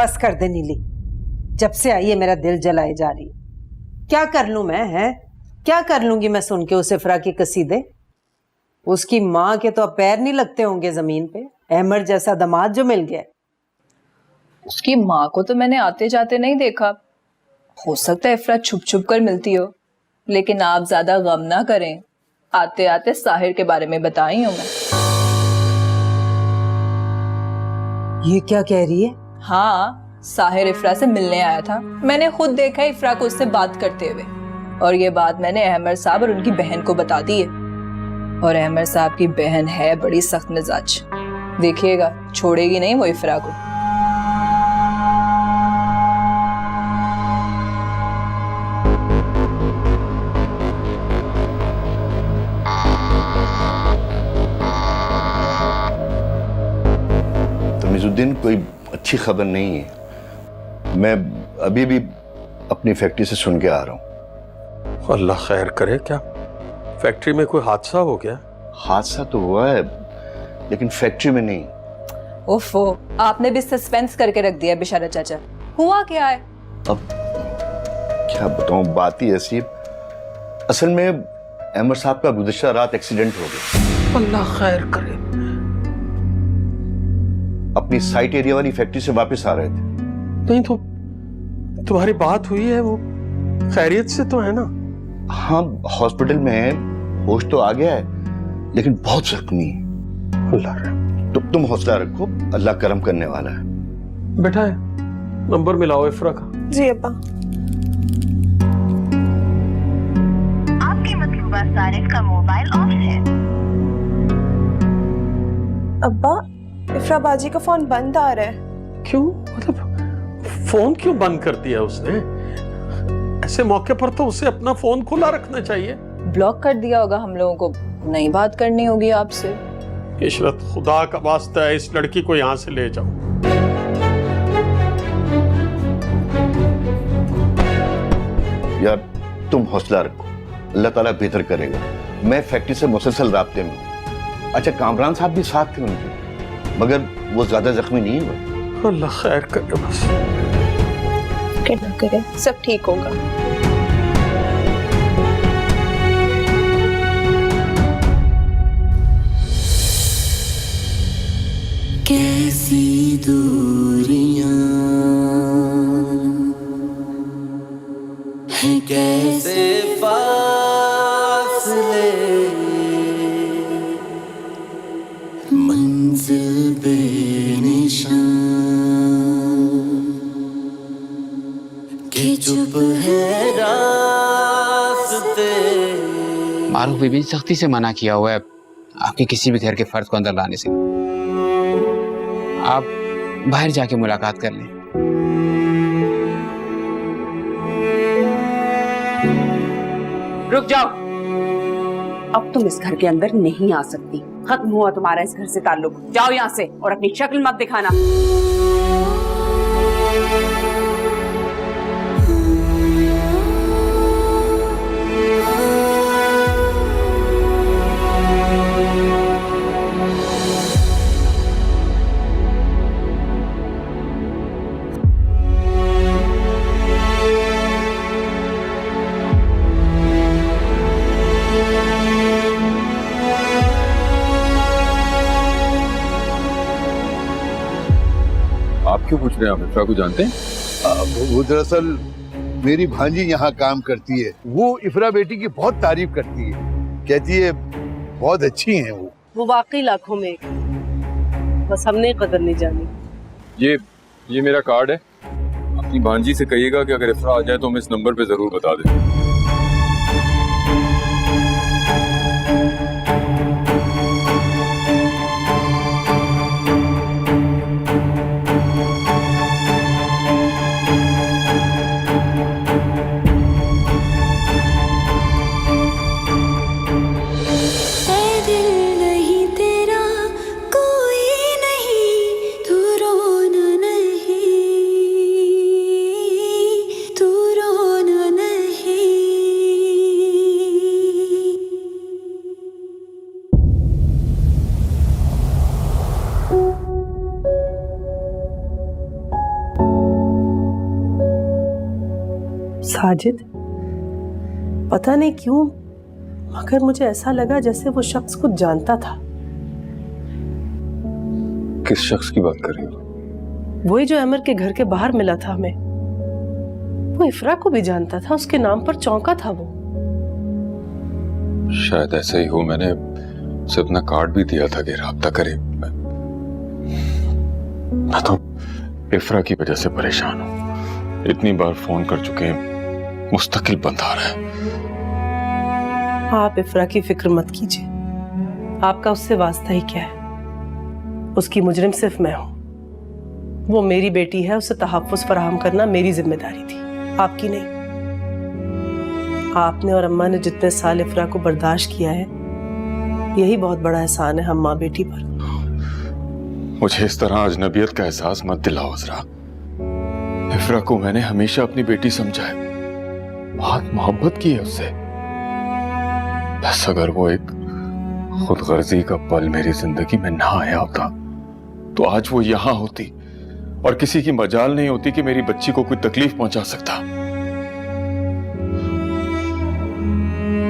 बस कर दे नीली, जब से आई है मेरा दिल जलाए जा रही है। क्या कर लूं मैं, है क्या कर लूंगी मैं सुन के उस इफ्रा की कसीदे। उसकी माँ के तो अब पैर नहीं लगते होंगे जमीन पे, अहमद जैसा दामाद जो मिल गया। उसकी माँ को तो मैंने आते जाते नहीं देखा, हो सकता है इफ्रा छुप छुप कर मिलती हो, लेकिन आप ज्यादा गम ना करें, आते आते साहिर के बारे में बताई हूं मैं। ये क्या कह रही है? हाँ, साहिर इफ्रा से मिलने आया था, मैंने खुद देखा इफ्रा को उससे बात करते हुए, और ये बात मैंने अहमद साहब और उनकी बहन को बता दी है। और अहमद साहब की बहन है बड़ी सख्त मिजाज, देखिएगा छोड़ेगी नहीं वो इफ्रा को। तमीजुद्दीन, कोई अच्छी खबर नहीं है। मैं अभी भी अपनी फैक्ट्री से सुन के आ रहा हूँ। अल्लाह खैर करे, क्या फैक्ट्री में कोई हादसा हो गया? हादसा तो हुआ है, लेकिन फैक्ट्री में नहीं। ओफो, आपने भी सस्पेंस करके रख दिया बेचारा चाचा, हुआ क्या है? अब क्या बताऊं, बात ही ऐसी। असल में अहमद साहब का गुज़िश्ता रात एक्सीडेंट हो गया। अल्लाह खैर करे। अपनी साइट एरिया वाली फैक्ट्री से वापस आ रहे थे। नहीं तो तुम्हारी बात हुई है, वो खैरियत से तो है ना? हाँ, हॉस्पिटल में है, होश तो आ गया है, लेकिन बहुत जख्मी है। अल्लाह, तुम हौसला रखो, अल्लाह करम करने वाला है। बेटा है, नंबर मिलाओ इफ्रा का। जी अब्बा। आपके मतलूबा सारिफ का मोबाइल ऑफ है। अब्बा, इफ्रा बाजी का फोन बंद आ रहा है। क्यों? मतलब फोन क्यों बंद कर दिया उसने? ऐसे मौके पर तो उसे अपना फोन खुला रखना चाहिए। ब्लॉक कर दिया होगा हम लोगों को, नहीं बात करनी होगी आपसे। इशरत, खुदा का वास्ता है, इस लड़की को यहाँ से ले जाओ। यार तुम हौसला रखो, अल्लाह ताला बेहतर करेगा। मैं फैक्ट्री से मुसलसल राब्ते में हूं। अच्छा, कामरान साहब भी साथ थे उनके, मगर वो ज्यादा जख्मी नहीं हुए। अल्लाह खैर करे, बस ना करे, सब ठीक होगा। कैसी दूरियां हैं, कैसे फासले, मंजिल बेनिशान के चुप है रास्ते। मारूफ बीबी सख्ती से मना किया हुआ है आपके किसी भी घर के फर्द को अंदर लाने से। आप बाहर जाके मुलाकात कर लें। रुक जाओ, अब तुम इस घर के अंदर नहीं आ सकती, खत्म हुआ तुम्हारा इस घर से ताल्लुक। जाओ यहाँ से और अपनी शक्ल मत दिखाना। आप क्यों पूछ रहे हैं? आप इफ्रा को जानते हैं? वो दरअसल मेरी भांजी यहाँ काम करती है। वो इफ्रा बेटी की बहुत तारीफ करती है, कहती है बहुत अच्छी हैं वो वाकई लाखों में एक, बस हमने कदर नहीं जानी। ये मेरा कार्ड है, अपनी भांजी से कहिएगा कि अगर इफ्रा आ जाए तो हमें इस नंबर पे जरूर बता दें। तू रोना नहीं साजिद, पता नहीं क्यों मगर मुझे ऐसा लगा जैसे वो शख्स कुछ जानता था। किस शख्स की बात कर रही हो? वही जो अमर के घर के बाहर मिला था हमें। वो इफ्रा को भी जानता था, उसके नाम पर चौंका था वो। शायद ऐसे ही हो। मैंने उसे अपना कार्ड भी दिया था कि रब्ता करे। मैं तो इफ्रा की वजह से परेशान हूं। इतनी बार फोन कर चुके हैं, मुस्तकिल बंधा रहा है। आप इफ्रा की फिक्र मत कीजिए, आपका उससे वास्ता ही क्या है। उसकी मुजरिम सिर्फ मैं हूं। वो मेरी बेटी है, उसे तहफ्फुज़ फराहम करना मेरी जिम्मेदारी थी, आपकी नहीं। आपने और अम्मा ने जितने साल इफ्रा को बर्दाश्त किया है, यही बहुत बड़ा एहसान है हम माँ बेटी पर। मुझे इस तरह अजनबियत का एहसास मत दिलाओ अज़रा। इफ्रा को मैंने हमेशा अपनी बेटी समझा है, बहुत मोहब्बत की है उससे। बस अगर वो एक खुदगर्जी का पल मेरी जिंदगी में ना आया होता तो आज वो यहां होती और किसी की मजाल नहीं होती कि मेरी बच्ची को कोई तकलीफ पहुंचा सकता।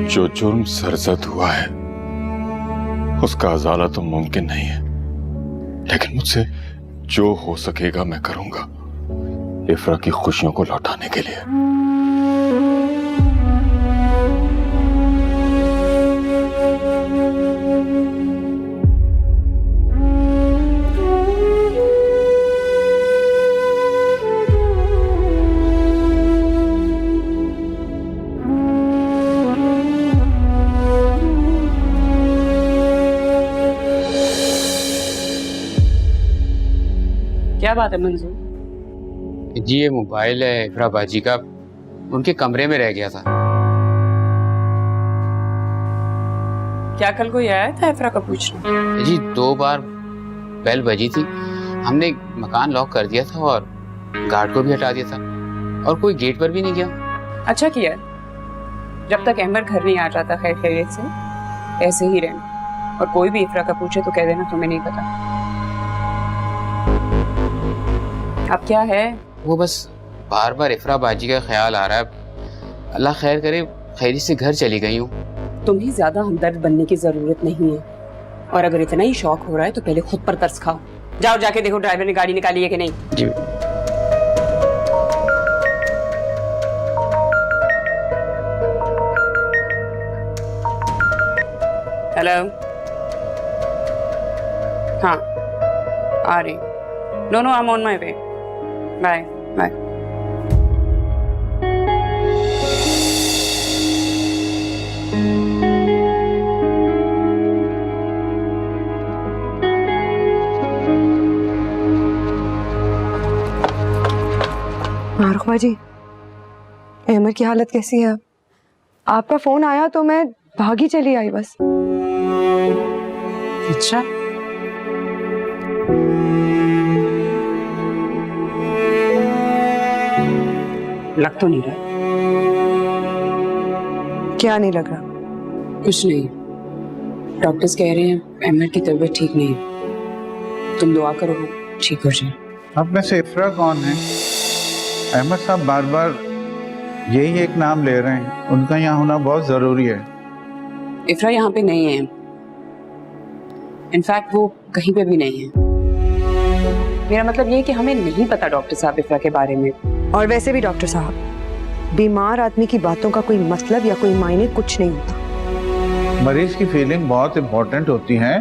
जो जुर्म सरजद हुआ है उसका अजाला तो मुमकिन नहीं है, लेकिन मुझसे जो हो सकेगा मैं करूंगा इफ्रा की खुशियों को लौटाने के लिए। क्या बात है मंजूर? जी ये मोबाइल है इफ्रा बाजी का, उनके कमरे में रह गया था। क्या कल कोई आया था इफ्रा का पूछना? जी 2 बार बेल बजी थी, हमने मकान लॉक कर दिया था और गार्ड को भी हटा दिया था और कोई गेट पर भी नहीं गया। अच्छा किया, जब तक अहमद घर नहीं आ जाता खैर खैरियत से ऐसे ही रहना, और कोई भी इफ्रा का पूछे तो कह देना तुम्हें नहीं पता। अब क्या है? वो बस बार बार इफ्रा बाजी का ख्याल आ रहा है। अल्लाह खैर करे, खैरी से घर चली गई हूँ। तुम्हें ज्यादा हमदर्द बनने की जरूरत नहीं है, और अगर इतना ही शौक हो रहा है तो पहले खुद पर तरस खाओ। जाओ जाके देखो ड्राइवर ने गाड़ी निकाली है कि नहीं। जी हेलो, हाँ आ रही। No no I am on my way. Bye bye. Marukha ji, Ahmed की हालत कैसी है? आपका फोन आया तो मैं भागी चली आई बस। अच्छा, लग तो नहीं रहा। क्या नहीं लग रहा? कुछ नहीं, डॉक्टर्स कह रहे हैं अहमद की तबीयत ठीक नहीं है। तुम दुआ करो वो ठीक हो जाए। अब में से इफ्रा कौन है? अहमद साहब बार बार यही एक नाम ले रहे हैं, उनका यहाँ होना बहुत जरूरी है। इफ्रा यहाँ पे नहीं है, इनफैक्ट वो कहीं पे भी नहीं है। मेरा मतलब ये है कि हमें नहीं पता डॉक्टर साहब इफ्रा के बारे में। और वैसे भी डॉक्टर साहब, बीमार आदमी की बातों का कोई मतलब या कोई मायने कुछ नहीं होता। मरीज की फीलिंग बहुत इम्पोर्टेंट होती है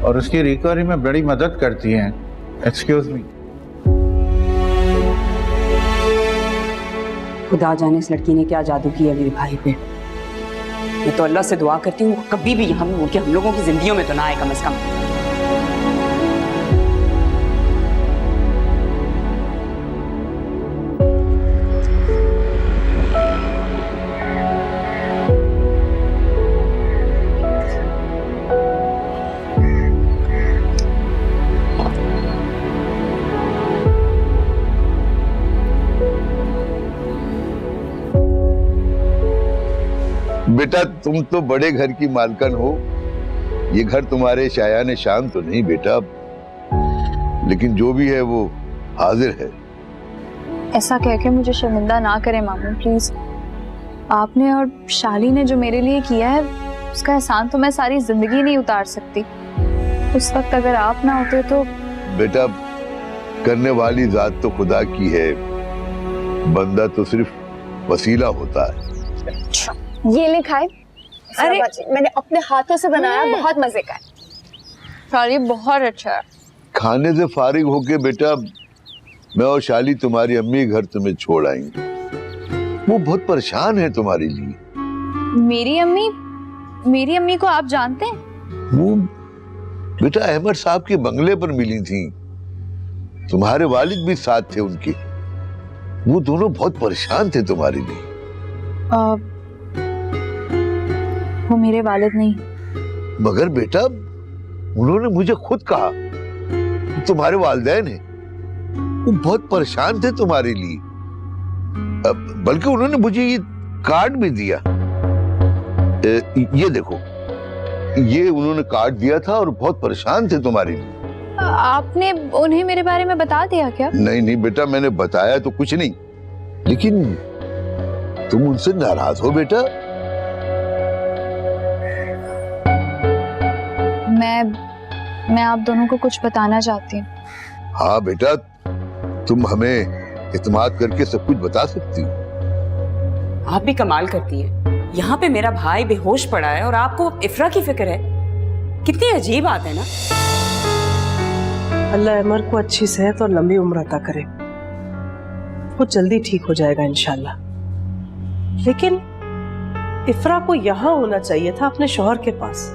और उसकी रिकवरी में बड़ी मदद करती है। Excuse me. खुदा जाने इस लड़की ने क्या जादू किया मेरे भाई पे। मैं तो अल्लाह से दुआ करती हूँ कभी भी यहाँ हम लोगों की जिंदगियों में तो ना आए कम से कम। बेटा तुम तो बड़े घर की मालकन हो, ये घर तुम्हारे शायान शान तो नहीं बेटा, लेकिन जो भी है वो हाजिर है। ऐसा कह के मुझे शर्मिंदा ना करें मामू प्लीज। आपने और शाली ने जो मेरे लिए किया है उसका एहसान तो मैं सारी जिंदगी नहीं उतार सकती। उस वक्त अगर आप ना होते तो। बेटा, करने वाली जात तो खुदा की है, बंदा तो सिर्फ वसीला होता है। ये ले खाए। अरे मैंने अपने हाथों से बनाया, बहुत मजे का है। शाली बहुत अच्छा है। खाने से फारिग होके बेटा मैं और शाली तुम्हारी अम्मी घर तुम्हें छोड़ आएंगे। वो बहुत परेशान है तुम्हारे लिए। मेरी अम्मी को आप जानते हैं? वो बेटा अहमद साहब के बंगले पर मिली थी, तुम्हारे वालिद भी साथ थे उनके। वो दोनों बहुत परेशान थे तुम्हारे लिए। वो मेरे वालिद नहीं। मगर बेटा उन्होंने मुझे खुद कहा तुम्हारे वालिदैन हैं, वो बहुत परेशान थे तुम्हारे लिए। बल्कि उन्होंने मुझे ये कार्ड भी दिया। ये देखो, ये उन्होंने कार्ड दिया था और बहुत परेशान थे तुम्हारे लिए। आपने उन्हें मेरे बारे में बता दिया क्या? नहीं बेटा, मैंने बताया तो कुछ नहीं, लेकिन तुम उनसे नाराज हो बेटा? मैं आप दोनों को कुछ बताना चाहती हूँ। हाँ बेटा, तुम हमें इत्मीनान करके सब कुछ बता सकती हो। आप भी कमाल करती हैं। यहाँ पे मेरा भाई बेहोश पड़ा है और आपको इफ्रा की फिक्र है। कितनी अजीब बात है ना। अल्लाह अमर को अच्छी सेहत और लंबी उम्र अता करे। वो जल्दी ठीक हो जाएगा इंशाल्लाह। लेकिन इफ्रा को यहाँ होना चाहिए था अपने शौहर के पास,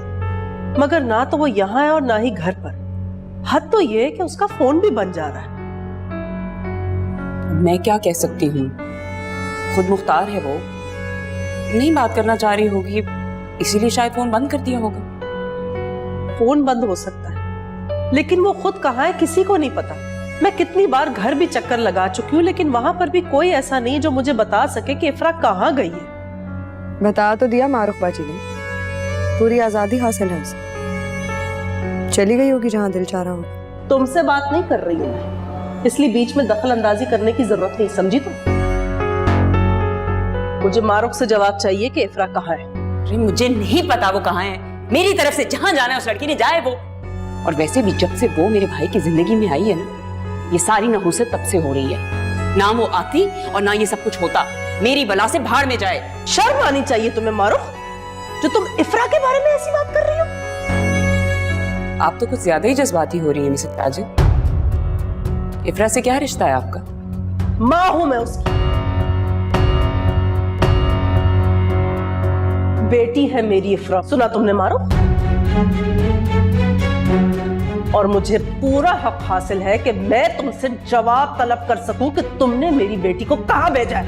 मगर ना तो वो यहाँ है और ना ही घर पर। हद तो ये है कि उसका फोन भी बंद जा रहा है। मैं क्या कह सकती हूँ, खुद मुख्तार है वो, नहीं बात करना चाह रही होगी, इसीलिए शायद फोन बंद कर दिया होगा। फोन बंद हो सकता है, लेकिन वो खुद कहाँ है किसी को नहीं पता। मैं कितनी बार घर भी चक्कर लगा चुकी हूँ, लेकिन वहां पर भी कोई ऐसा नहीं जो मुझे बता सके कि इफ्रा कहाँ गई है। बता तो दिया मारूफ बाजी ने, पूरी आजादी हासिल है उसे। चली गई होगी जहाँ दिल चाह रहा हो। तुमसे बात नहीं कर रही हूँ मैं, इसलिए बीच में दखल अंदाजी करने की जरूरत नहीं, समझी तुम? मुझे मारूफ से जवाब चाहिए कि इफ्रा कहाँ है। अरे मुझे नहीं पता वो कहाँ है। मेरी तरफ से जहाँ जाना है उस लड़की ने जाए वो। और वैसे भी जब से वो मेरे भाई की जिंदगी में आई है ना, ये सारी नहुसत तब से हो रही है। ना वो आती और ना ये सब कुछ होता। मेरी बला से भाड़ में जाए। शर्म आनी चाहिए तुम्हें मारूफ, जो तुम इफ्रा के बारे में ऐसी बात कर रही हो। आप तो कुछ ज्यादा ही जज्बाती हो रही है मिसेस ताजिद। इफ्रा से क्या रिश्ता है आपका? माँ हूं मैं उसकी, बेटी है मेरी इफ्रा। सुना तुमने मारूफ? और मुझे पूरा हक हासिल है कि मैं तुमसे जवाब तलब कर सकूं कि तुमने मेरी बेटी को कहां भेजा है।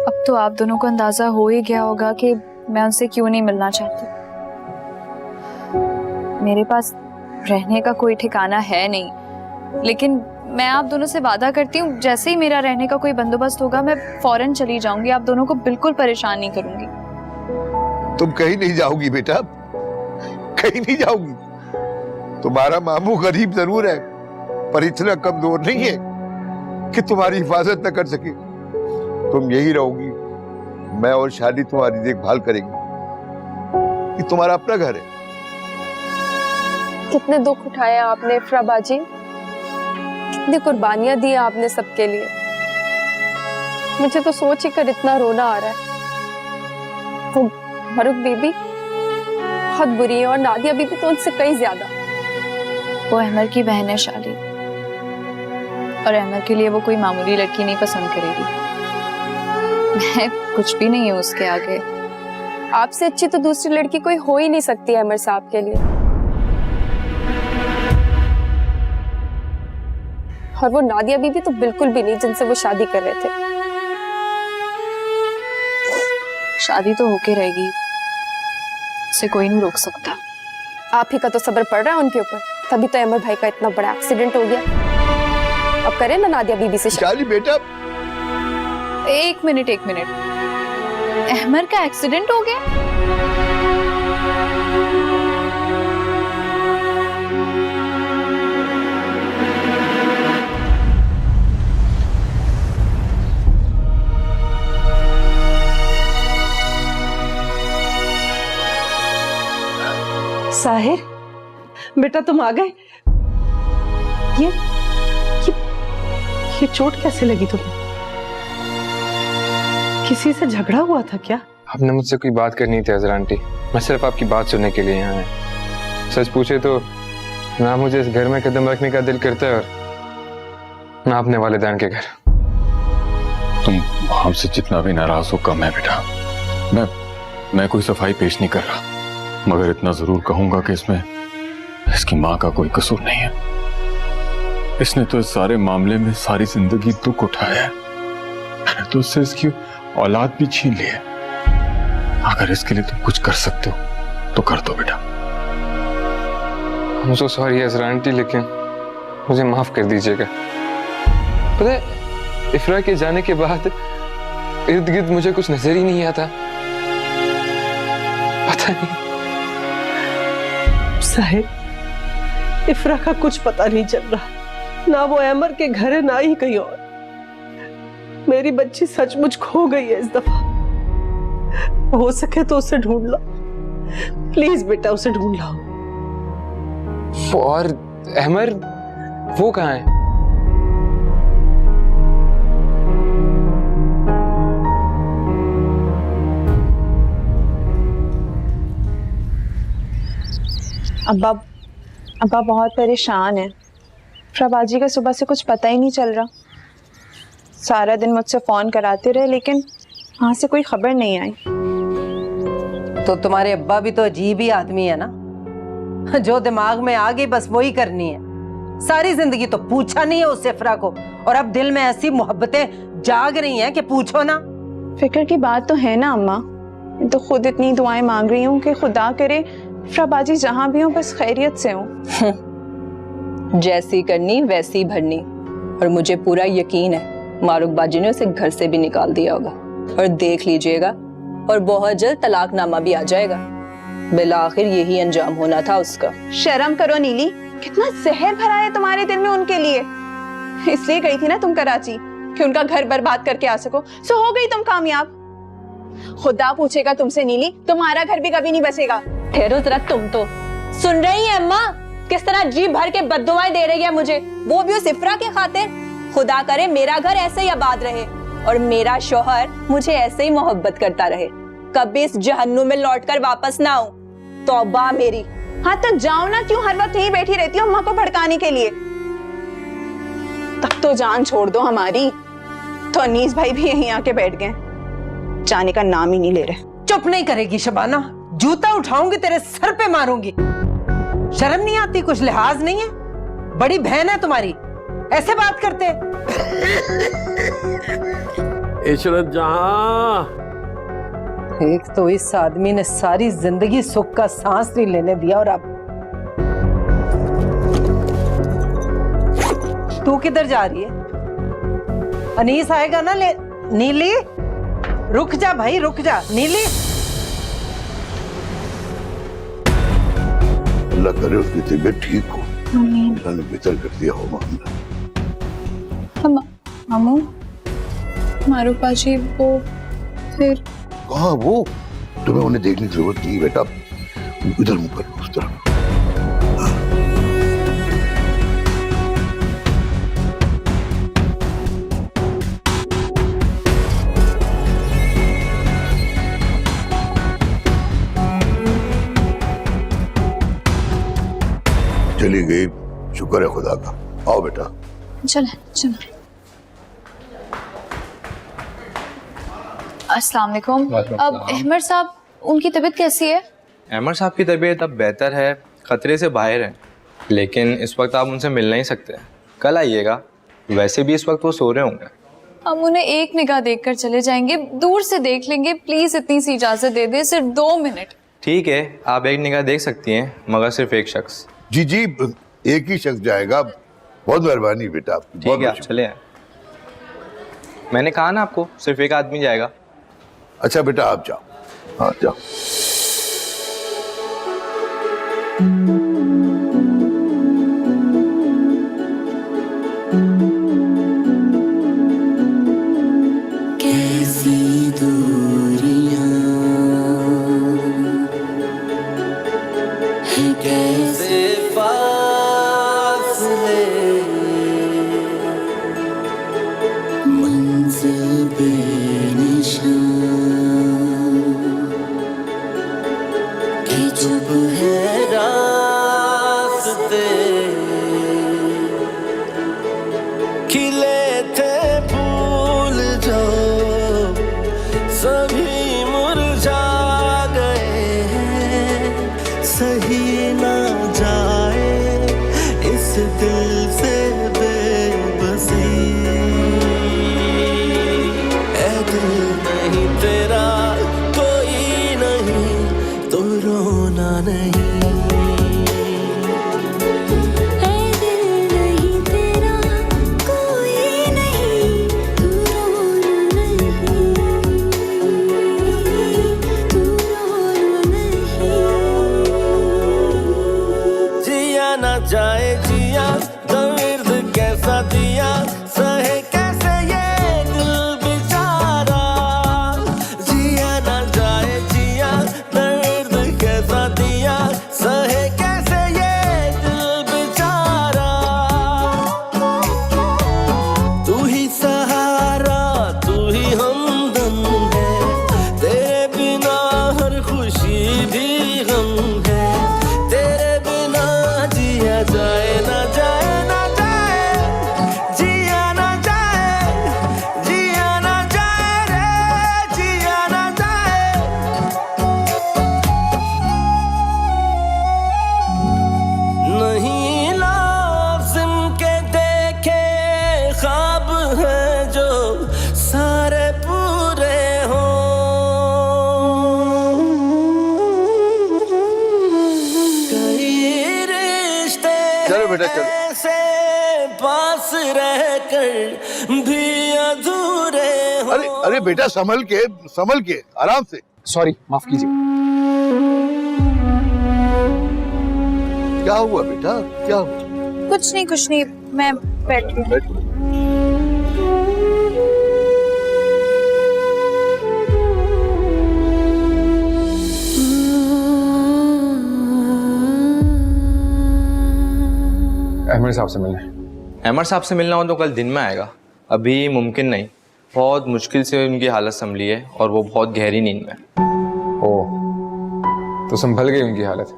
अब तो आप दोनों को अंदाजा हो ही गया होगा कि मैं उनसे क्यों नहीं मिलना चाहती। मेरे पास रहने का कोई ठिकाना है नहीं, लेकिन मैं आप दोनों से वादा करती हूँ जैसे ही मेरा रहने का कोई बंदोबस्त होगा मैं फौरन चली जाऊंगी। आप दोनों को बिल्कुल परेशान नहीं करूंगी। तुम कहीं नहीं जाओगी बेटा, कहीं नहीं जाओगी। तुम्हारा मामू गरीब जरूर है, पर इतना कमजोर नहीं है कि तुम्हारी हिफाजत न कर सके। तुम यही रहोगी, मैं और शादी तुम्हारी देखभाल करेंगे। ये तुम्हारा अपना घर है। कितने दुख उठाए आपने इफ्रा बाजी, कितनी कुर्बानियां दी आपने सबके लिए। मुझे तो सोच ही कर इतना रोना आ रहा है। वो मरुक बीबी बहुत बुरी है और नादिया बीबी तो उनसे कहीं ज्यादा। वो अहमद की बहन है शाली, और अहमद के लिए वो कोई मामूली लड़की नहीं पसंद करेगी। मैं कुछ भी नहीं हूँ उसके आगे। आपसे अच्छी तो दूसरी लड़की कोई हो ही नहीं सकती है अमर साहब के लिए। और वो नादिया बीबी तो बिल्कुल भी नहीं जिनसे वो शादी कर रहे थे। शादी तो होके रहेगी, उसे कोई नहीं रोक सकता। आप ही का तो सब्र पड़ रहा है उनके ऊपर, तभी तो अमर भाई का इतना बड़ा एक्सीडेंट हो गया। अब करें ना नादिया बीबी से शादी। बेटा एक मिनट, अहमर का एक्सीडेंट हो गया? साहिर, बेटा तुम आ गए। ये चोट कैसे लगी तुम्हें? किसी से झगड़ा हुआ था क्या? आपने मुझसे कोई बात करनी थी हजरा आंटी। मैं सिर्फ आपकी बात सुनने के लिए यहाँ आया। सच पूछे तो ना मुझे इस घर में कदम रखने का दिल करता है और ना अपने वालिदैन के घर। तुम हमसे जितना भी नाराज हो कम है बेटा। मैं कोई सफाई पेश नहीं कर रहा, मगर इतना जरूर कहूंगा कि इसमें इसकी माँ का कोई कसूर नहीं है। इसने तो इस सारे मामले में सारी जिंदगी दुख उठाया है। मैंने तो उससे इसकी औलाद भी छीन ली है। अगर इसके लिए तुम कुछ कर सकते हो तो कर दो बेटा। I'm so sorry Hazra aunty, लेकिन मुझे माफ कर दीजिएगा। पता है, इफ्रा के जाने के बाद इर्द गिर्द मुझे कुछ नजर ही नहीं आता। पता नहीं। साहिब, इफ्रा का कुछ पता नहीं चल रहा, ना वो अहमर के घर है ना ही कहीं और। मेरी बच्ची सचमुच खो गई है इस दफा। हो सके तो उसे ढूंढ लो, प्लीज बेटा, उसे ढूंढ लाओ। और अहमर वो कहाँ है? अब्बा बहुत परेशान है। प्रभाजी का सुबह से कुछ पता ही नहीं चल रहा। सारा दिन मुझसे फोन कराते रहे लेकिन वहां से कोई खबर नहीं आई। तो तुम्हारे अब्बा भी तो अजीब ही आदमी है ना, जो दिमाग में आ गई बस वही करनी है। सारी जिंदगी तो पूछा नहीं है उस इफ्रा को, और अब दिल में ऐसी मोहब्बतें जाग रही हैं कि पूछो ना। फिक्र की बात तो है ना अम्मा, मैं तो खुद इतनी दुआएं मांग रही हूँ कि खुदा करे प्रभाजी जहाँ भी हो बस खैरियत से हो। जैसी करनी वैसी भरनी, और मुझे पूरा यकीन है मारूक बाजी ने उसे घर से भी निकाल दिया होगा। और देख लीजिएगा, और बहुत जल्द तलाकनामा भी आ जाएगा। बिलाखिर यही अंजाम होना था उसका। शर्म करो नीली, कितना जहर भरा है तुम्हारे दिल में उनके लिए। इसलिए गई थी ना तुम कराची कि उनका घर बर्बाद करके आ सको। सो हो गई तुम कामयाब। खुदा पूछेगा तुमसे नीली, तुम्हारा घर भी कभी नहीं बचेगा। ठहरो जरा, तुम तो सुन रही हैं अम्मा किस तरह जी भर के बद्दुआएं दे रही है मुझे, वो भी उस इफ्रा के खातिर। खुदा करे मेरा घर ऐसे ही आबाद रहे और मेरा शौहर मुझे ऐसे ही मोहब्बत करता रहे, कभी इस जहन्नुम में लौटकर वापस ना आऊं। तौबा मेरी। हाँ तो जाओ ना, क्यों हर वक्त यही बैठी रहती हो अम्मा को भड़काने के लिए? तब तो जान छोड़ दो हमारी। तो अनीस भाई भी यहीं आके बैठ गए, जाने का नाम ही नहीं ले रहे। चुप नहीं करेगी शबाना, जूता उठाऊंगी तेरे सर पे मारूंगी। शर्म नहीं आती, कुछ लिहाज नहीं है? बड़ी बहन है तुम्हारी, ऐसे बात करते? इशरत जहां, एक तो इस आदमी ने सारी जिंदगी सुख का सांस नहीं लेने दिया, और अब तू किधर जा रही है? अनीस आएगा ना ले। नीली रुक जा भाई, रुक जा नीली। अल्लाह करे उसकी तबीयत ठीक हो, अल्लाह ने बेहतर कर दिया हो मामला। मामू, मारूक बाजी वो फिर कहाँ वो? तुम्हें उन्हें देखने की जरूरत नहीं बेटा, इधर मुंह कर लो, उस तरफ। चली गई, शुक्र है खुदा का। आओ बेटा। चलो। अस्सलाम वालेकुम। अब अहमर साहब, उनकी तबीयत कैसी है? अहमर साहब की तबीयत अब बेहतर है, खतरे से बाहर है, लेकिन इस वक्त आप उनसे मिल नहीं सकते। कल आइएगा, वैसे भी इस वक्त वो सो रहे होंगे। हम उन्हें एक निगाह देखकर चले जाएंगे, दूर से देख लेंगे। प्लीज इतनी सी इजाजत दे दे, सिर्फ 2 मिनट। ठीक है, आप एक निगाह देख सकती हैं, मगर सिर्फ एक शख्स। जी जी, एक ही शख्स जाएगा। बहुत मेहरबानी बेटा आपकी। ठीक है, आप चले आए। मैंने कहा ना आपको, सिर्फ एक आदमी जाएगा। अच्छा बेटा आप जाओ, हाँ जाओ। कैसी दूरियां हैं, कैसे फासले, मंजिल बेनिशान कि चुप है रास्ते, खिले थे फूल जो सभी मुरझा गए हैं, सही ना जाए इस दिल से बेबसी, ऐ दिल नहीं तेरा कोई नहीं तो रोना नहीं, जाए जिया दर्द कैसा दिया, सहे कैसे ये दिल बेचारा, जिया ना जाए जिया दर्द कैसा दिया, सहे कैसे ये दिल बेचारा, तू ही सहारा तू ही हमदम है, तेरे बिना हर खुशी भी गम है, तेरे बिना जिया जाए ना जाए ना जाए, जिया ना जाए, जिया ना जाए रे, जिया ना जाए। नहीं लाज़िम के देखे ख्वाब हैं जो सारे पूरे हों, कई रिश्ते चलो बेटा चलो। ऐसे पास रहकर भी अधूरे हो। अरे अरे बेटा संभल के आराम से। सॉरी, माफ कीजिए। क्या हुआ बेटा, क्या हुआ? कुछ नहीं, मैं बैठ रही हूँ। अहमद साहब से मिलना है। अहमद साहब से मिलना हो तो कल दिन में आएगा, अभी मुमकिन नहीं, बहुत मुश्किल से उनकी हालत संभली है और वो बहुत गहरी नींद में। ओह, तो संभल गई उनकी हालत।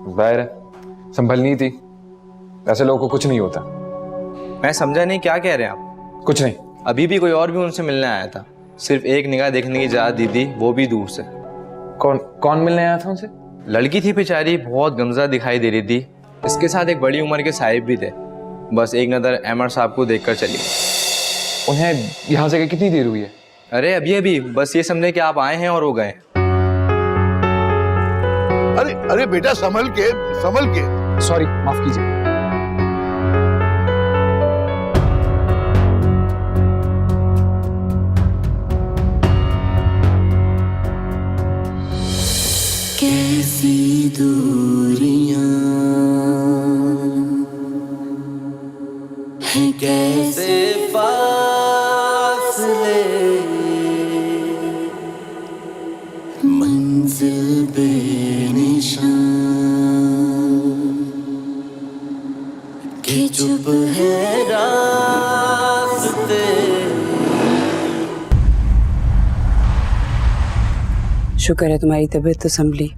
जाहिर है संभलनी थी, ऐसे लोगों को कुछ नहीं होता। मैं समझा नहीं, क्या कह रहे हैं आप? कुछ नहीं। अभी भी कोई और भी उनसे मिलने आया था, सिर्फ एक निगाह देखने की इजाजत दी थी, वो भी दूर से। कौन मिलने आया था उनसे? लड़की थी बेचारी, बहुत गमज़ा दिखाई दे रही थी, इसके साथ एक बड़ी उम्र के साहिब भी थे, बस एक नज़र अहमद साहब को देखकर चली। उन्हें यहाँ से कितनी देर हुई है? अरे अभी बस ये समझे कि आप आए हैं और वो गए। अरे बेटा संभल के। सॉरी, माफ कीजिए। कैसी दूरियां हैं, कैसे फासले, मंजिल बेनिशान कि चुप है रास्ते। शुक्र है तुम्हारी तबीयत तो संभली।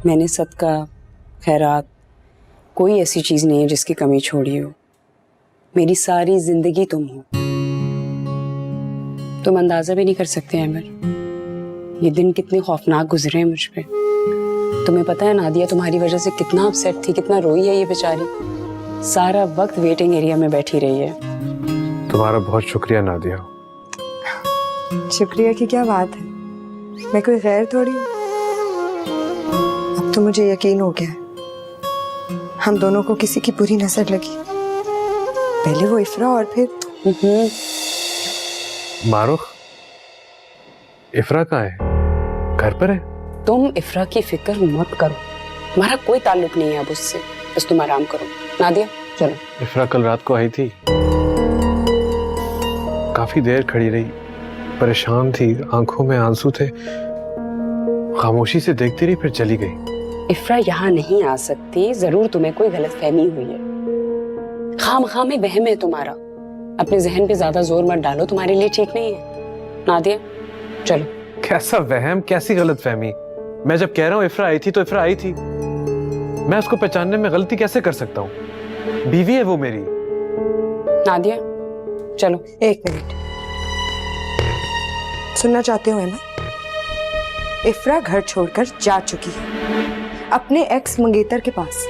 मैंने सदका खैरात कोई ऐसी चीज़ नहीं है जिसकी कमी छोड़ी हो। मेरी सारी जिंदगी तुम हो। तुम अंदाज़ा भी नहीं कर सकते अहमद, ये दिन कितने खौफनाक गुजरे हैं मुझ पे। तुम्हें पता है नादिया तुम्हारी वजह से कितना अपसेट थी, कितना रोई है ये बेचारी। सारा वक्त वेटिंग एरिया में बैठी रही है। तुम्हारा बहुत शुक्रिया नादिया। शुक्रिया की क्या बात है, मैं कोई गैर थोड़ी हूँ। अब तो मुझे यकीन हो गया हम दोनों को किसी की बुरी नजर लगी, पहले वो इफ्रा और फिर मारूख, इफ्रा कहाँ है? घर पर है? तुम इफ्रा की फिक्र मत करो, तुम्हारा कोई ताल्लुक नहीं है अब उससे, बस तुम आराम करो। नादिया चलो। इफ्रा कल रात को आई थी, काफी देर खड़ी रही, परेशान थी, आंखों में आंसू थे, खामोशी से देखती रही, फिर चली गई। इफ्रा यहाँ नहीं आ सकती, जरूर तुम्हें कोई गलतफहमी हुई है, खामखा में वहम है तुम्हारा। अपने जहन पे ज्यादा जोर मत डालो, तुम्हारे लिए ठीक नहीं है। नादिया चलो। कैसा वहम, कैसी गलतफहमी? मैं जब कह रहा हूँ इफ्रा आई थी तो इफ्रा आई थी। मैं उसको पहचानने में गलती कैसे कर सकता हूँ? बीवी है वो मेरी। नादिया चलो। एक मिनट, सुनना चाहते हो अहमद? इफ्रा घर छोड़कर जा चुकी है अपने एक्स मंगेतर के पास।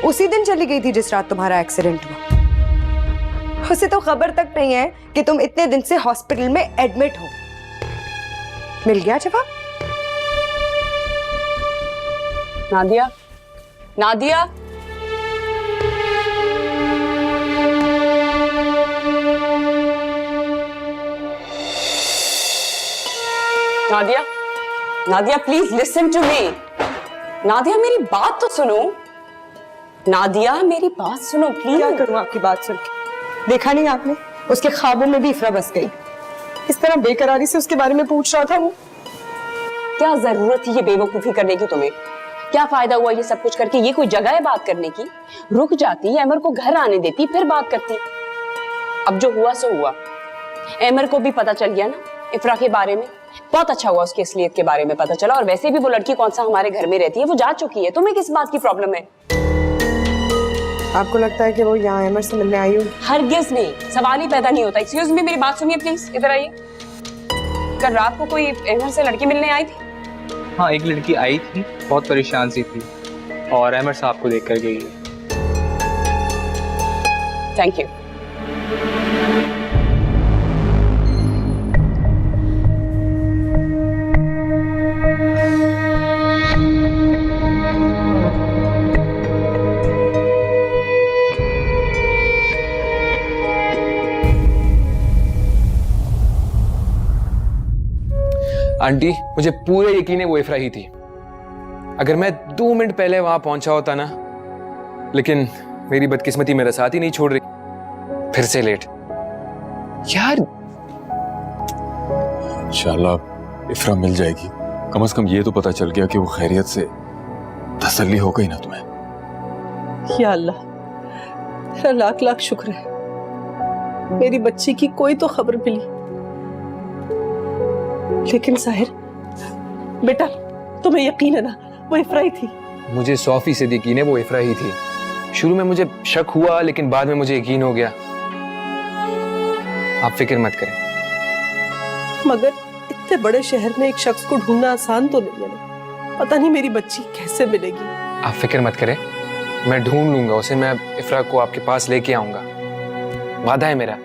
उसी दिन चली गई थी जिस रात तुम्हारा एक्सीडेंट हुआ। उसे तो खबर तक नहीं है कि तुम इतने दिन से हॉस्पिटल में एडमिट हो। मिल गया जवाब? Nadia, Nadia Nadia, Nadia please listen to me. Nadia मेरी बात तो सुनो। नादिया मेरी बात सुनो प्लीज। क्या करूं आपकी बात सुन के? देखा नहीं आपने, उसके ख्वाबों में भी इफ्रा बस गई। इस तरह बेकरारी से उसके बारे में पूछ रहा था वो। क्या जरूरत थी ये बेवकूफी करने की तुम्हें? क्या फायदा हुआ ये सब कुछ करके? ये कोई जगह है बात करने की? रुक जाती, अमर को घर आने देती, फिर बात करती। अब जो हुआ सो हुआ। अमर को भी पता चल गया ना इफ्रा के बारे में। बहुत अच्छा हुआ उसकी असलियत के बारे में पता चला। और वैसे भी वो लड़की कौन सा हमारे घर में रहती है, वो जा चुकी है। तुम्हें किस बात की प्रॉब्लम है? आपको लगता है कि वो यहाँ अमर से मिलने आई हो? हरगिज नहीं, सवाल ही पैदा नहीं होता। एक्सक्यूज मी, मेरी बात सुनिए प्लीज, इधर आइए। कल रात को कोई अमर से लड़की मिलने आई थी? हाँ, एक लड़की आई थी, बहुत परेशान सी थी और अहमद साहब को देख कर गई है। Thank you. आंटी, मुझे पूरे यकीन है वो इफ्रा ही थी। अगर मैं 2 मिनट पहले वहां पहुंचा होता ना, लेकिन मेरी बदकिस्मती मेरा साथ ही नहीं छोड़ रही। फिर से लेट यार। इंशाल्लाह इफ्रा मिल जाएगी। कम से कम ये तो पता चल गया कि वो खैरियत से। तसल्ली हो गई ना तुम्हें? या अल्लाह, तेरा लाख लाख शुक्र है, मेरी बच्ची की कोई तो खबर मिली। लेकिन साहिर बेटा, तुम्हें यकीन है ना वो इफ्रा ही थी? मुझे 100% यकीन है वो इफ्रा ही थी। शुरू में मुझे शक हुआ, लेकिन बाद में मुझे यकीन हो गया। आप फिक्र मत करें। मगर इतने बड़े शहर में एक शख्स को ढूंढना आसान तो नहीं है ना। पता नहीं मेरी बच्ची कैसे मिलेगी। आप फिक्र मत करें, मैं ढूंढ लूंगा उसे। मैं इफ्रा को आपके पास लेके आऊंगा, वादा है मेरा।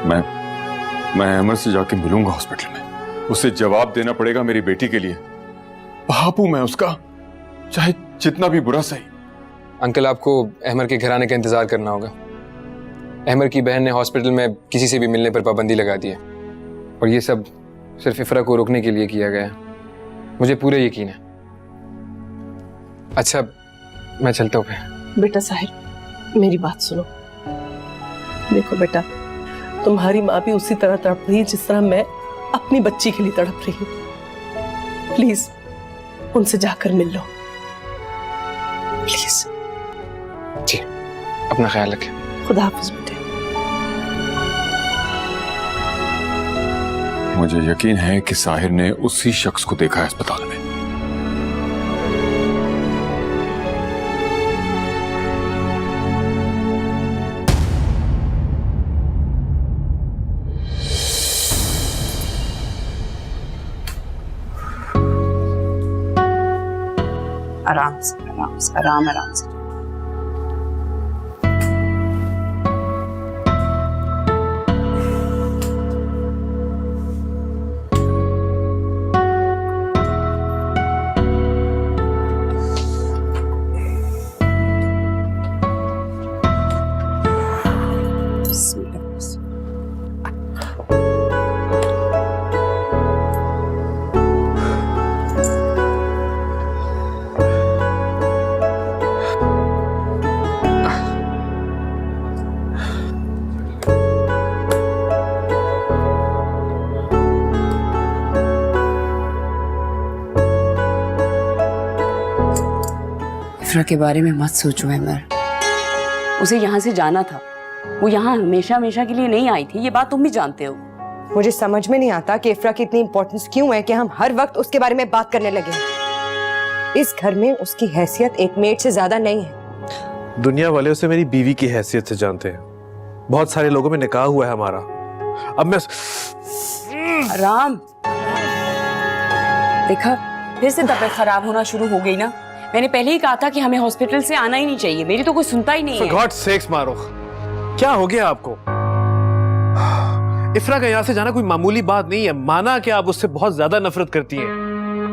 मैं अमर से जाके मिलूंगा हॉस्पिटल में। उसे जवाब देना पड़ेगा मेरी बेटी के लिए। बाप हूं मैं उसका, चाहे जितना भी बुरा सही। अंकल, आपको अहमर के घर आने का इंतजार करना होगा। अहमर की बहन ने हॉस्पिटल में किसी से भी मिलने पर पाबंदी लगा दी है, और ये सब सिर्फ इफ्रा को रोकने के लिए किया गया है। मुझे पूरा यकीन है। अच्छा, मैं चलता हूँ फिर। बेटा साहिर, मेरी बात सुनो। देखो बेटा, तुम्हारी माँ भी उसी तरह तड़प रही है जिस तरह मैं अपनी बच्ची के लिए तड़प रही हूँ। प्लीज उनसे जाकर मिल लो, प्लीज। जी, अपना ख्याल रखें। खुदा हाफिज बेटे। मुझे यकीन है कि साहिर ने उसी शख्स को देखा है अस्पताल में। आराम से, आराम से, आराम से। इफ्रा के बारे में मत सोचो अहमर। उसे यहाँ से जाना था। वो यहाँ हमेशा हमेशा के लिए नहीं आई थी, ये बात तुम भी जानते हो। मुझे समझ में नहीं आता कि इफ्रा की इतनी इंपॉर्टेंस क्यों है कि हम हर वक्त उसके बारे में बात करने लगे हैं। इस घर में उसकी हैसियत एक मेड से ज्यादा नहीं है। दुनिया वाले उसे मेरी बीवी की हैसियत से जानते हैं। बहुत सारे लोगों में निकाह हुआ है हमारा। अब मैं राम, देखा फिर से तबीयत खराब होना शुरू हो गई ना। मैंने पहले ही कहा था कि हमें हॉस्पिटल से आना ही नहीं चाहिए। मेरी तो कोई सुनता ही नहीं है। For God's sakes मारूख, क्या हो गया आपको? इफ्रा का यहाँ से जाना कोई मामूली बात नहीं है। माना कि आप उससे बहुत ज्यादा नफरत करती हैं,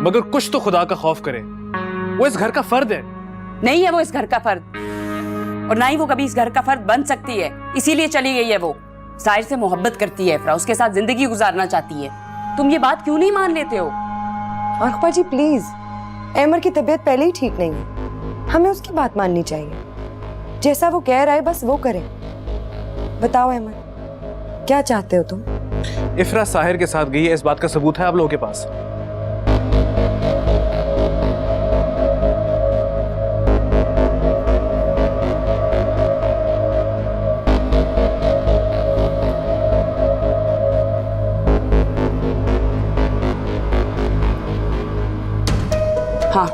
मगर कुछ तो खुदा का खौफ करें। वो इस घर का फर्द है। नहीं है वो इस घर का फर्द, और ना ही वो कभी इस घर का फर्द बन सकती है। इसीलिए चली गई है वो। साहिर से मोहब्बत करती है इफ्रा, उसके साथ जिंदगी गुजारना चाहती है। तुम ये बात क्यों नहीं मान लेते हो? अखबा जी प्लीज, अहमर की तबीयत पहले ही ठीक नहीं है, हमें उसकी बात माननी चाहिए। जैसा वो कह रहा है बस वो करें। बताओ अहमर, क्या चाहते हो तुम? इफ्रा साहिर के साथ गई है, इस बात का सबूत है आप लोगों के पास? हाँ,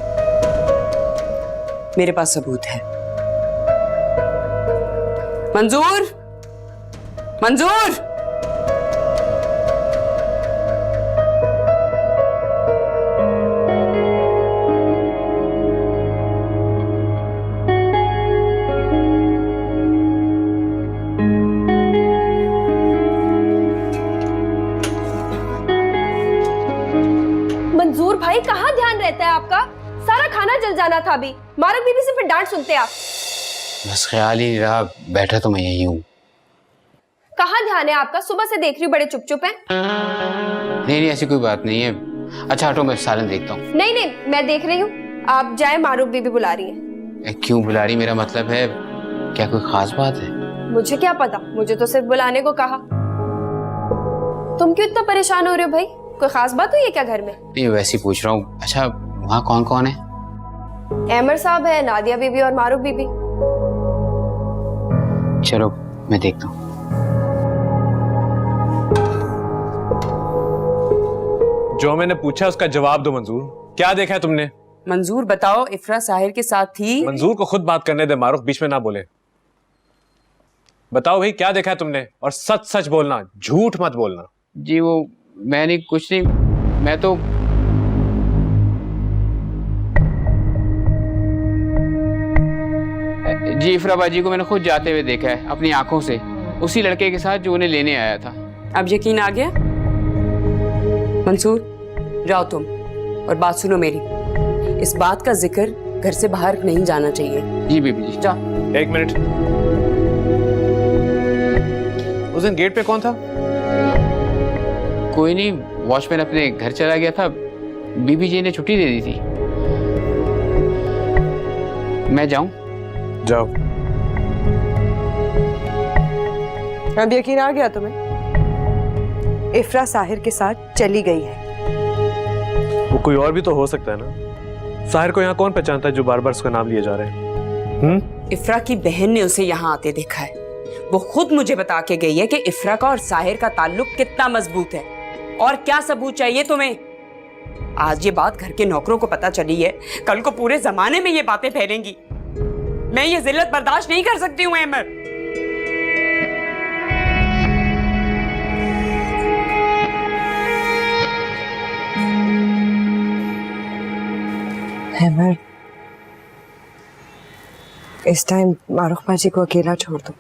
मेरे पास सबूत है। मंजूर, मंजूर, मंजूर भाई, कहाँ ध्यान रहता है आपका? सारा खाना जल जाना था अभी। मारक बीबी से फिर डांट सुनते आप। बस ख्याल ही नहीं रहा, बैठा तो मैं यही हूँ। कहाँ ध्यान है आपका? सुबह से देख रही हूँ, बड़े चुप चुप हैं। नहीं नहीं, ऐसी कोई बात नहीं है। अच्छा हटो, मैं सालन देखता हूँ। नहीं नहीं, मैं देख रही हूँ। आप जाए, मारूफ बीबी बुला रही है। क्यों बुला रही? मेरा मतलब है, क्या कोई खास बात है? मुझे क्या पता, मुझे तो सिर्फ बुलाने को कहा। तुम क्यों इतना परेशान हो रहे हो भाई? कोई खास बात हुई है क्या घर में? नहीं, वैसे ही पूछ रहा हूँ। अच्छा वहाँ कौन कौन है? अहमर साहब है, नादिया बीबी और मारूफ बीबी। चलो मैं देखता हूँ। जो मैंने पूछा उसका जवाब दो मंजूर। क्या देखा है तुमने? मंजूर बताओ, इफ्रा साहिर के साथ थी? मंजूर को खुद बात करने दे मारूफ, बीच में ना बोले। बताओ भाई, क्या देखा है तुमने? और सच सच बोलना, झूठ मत बोलना। जी वो मैंने कुछ नहीं, मैं तो जी इफ्रा बाजी को मैंने खुद जाते हुए देखा है अपनी आंखों से, उसी लड़के के साथ जो उन्हें लेने आया था। अब यकीन आ गया? मंसूर जाओ तुम, और बात सुनो मेरी। इस बात का जिक्र घर से बाहर नहीं जाना चाहिए। जी बीबी जी। जाओ। एक मिनट, उस दिन गेट पे कौन था? कोई नहीं, वॉचमैन अपने घर चला गया था। बीबी जी ने छुट्टी दे दी थी। मैं जाऊं? जाओ। अब यकीन आ गया तुम्हें? इफ्रा साहिर के साथ चली गई है। वो कोई और भी तो हो सकता है ना। साहिर को यहाँ कौन पहचानता है जो बार बार उसका नाम लिए जा रहे हैं? इफ्रा की बहन ने उसे यहाँ आते देखा है। वो खुद मुझे बता के गई है कि इफ्रा का और साहिर का ताल्लुक कितना मजबूत है। और क्या सबूत चाहिए तुम्हें? आज ये बात घर के नौकरों को पता चली है, कल को पूरे जमाने में ये बातें फैलेंगी। मैं ये जिल्लत बर्दाश्त नहीं कर सकती हूँ अहमर। अहमर, इस टाइम मारूफ बाजी को अकेला छोड़ दो,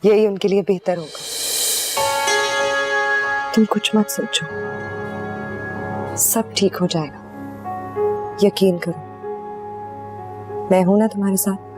यही उनके लिए बेहतर होगा। तुम कुछ मत सोचो, सब ठीक हो जाएगा, यकीन करो। मैं हूं ना तुम्हारे साथ।